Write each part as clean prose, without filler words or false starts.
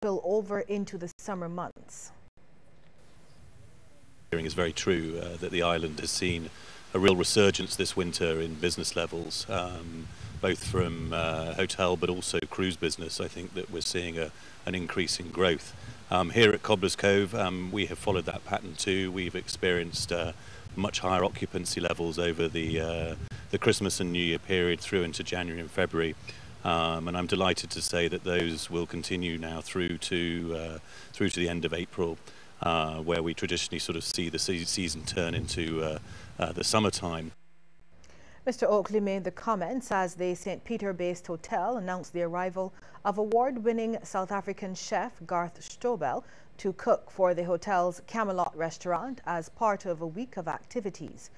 spill over into the summer months. Is very true that the island has seen a real resurgence this winter in business levels, both from hotel but also cruise business. I think that we're seeing an increase in growth. Here at Cobblers Cove, we have followed that pattern too. We've experienced much higher occupancy levels over the Christmas and New Year period through into January and February. And I'm delighted to say that those will continue now through to the end of April, where we traditionally sort of see the season turn into the summertime. Mr. Oakley made the comments as the St. Peter-based hotel announced the arrival of award-winning South African chef Garth Strobel to cook for the hotel's Camelot restaurant as part of a week of activities.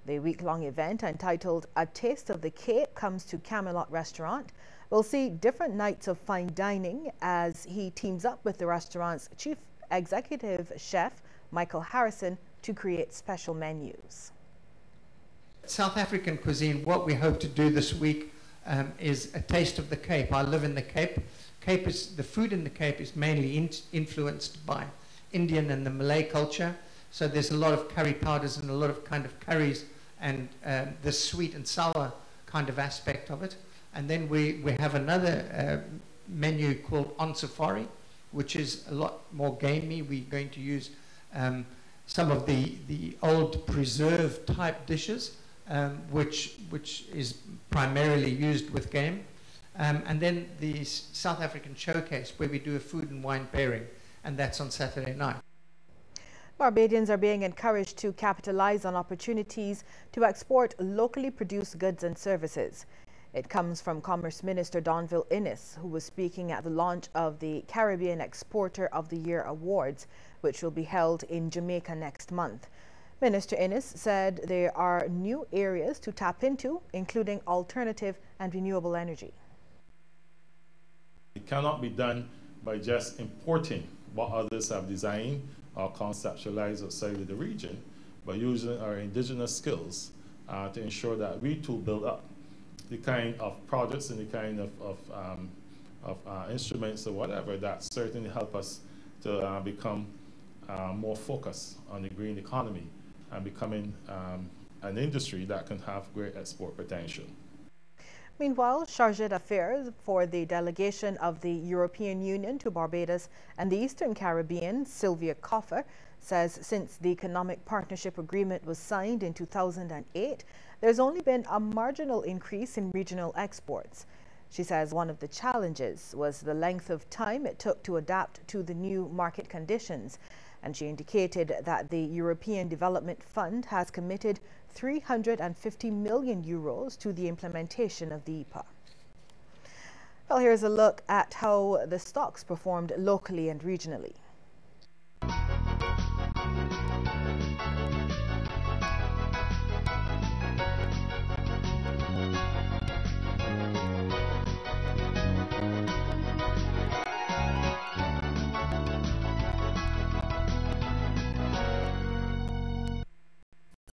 The week-long event, entitled A Taste of the Cape Comes to Camelot Restaurant, will see different nights of fine dining as he teams up with the restaurant's chief executive chef, Michael Harrison, to create special menus. South African cuisine, what we hope to do this week is a taste of the Cape. I live in the Cape. The food in the Cape is mainly influenced by Indian and the Malay culture. So there's a lot of curry powders and a lot of kind of curries and the sweet and sour kind of aspect of it. And then we have another menu called On Safari, which is a lot more gamey. We're going to use some of the old preserve type dishes, which is primarily used with game. And then the South African Showcase, where we do a food and wine pairing, and that's on Saturday night. Barbadians are being encouraged to capitalize on opportunities to export locally produced goods and services. It comes from Commerce Minister Donville Innes, who was speaking at the launch of the Caribbean Exporter of the Year Awards, which will be held in Jamaica next month. Minister Innes said there are new areas to tap into, including alternative and renewable energy. It cannot be done by just importing what others have designed or conceptualized outside of the region, but using our indigenous skills to ensure that we too build up the kind of projects and the kind of instruments or whatever that certainly help us to become more focused on the green economy and becoming an industry that can have great export potential. Meanwhile, Chargé d'Affaires for the delegation of the European Union to Barbados and the Eastern Caribbean, Sylvia Coffer, says since the Economic Partnership Agreement was signed in 2008, there's only been a marginal increase in regional exports. She says one of the challenges was the length of time it took to adapt to the new market conditions, and she indicated that the European Development Fund has committed 350 million euros to the implementation of the EPA. Well, here's a look at how the stocks performed locally and regionally.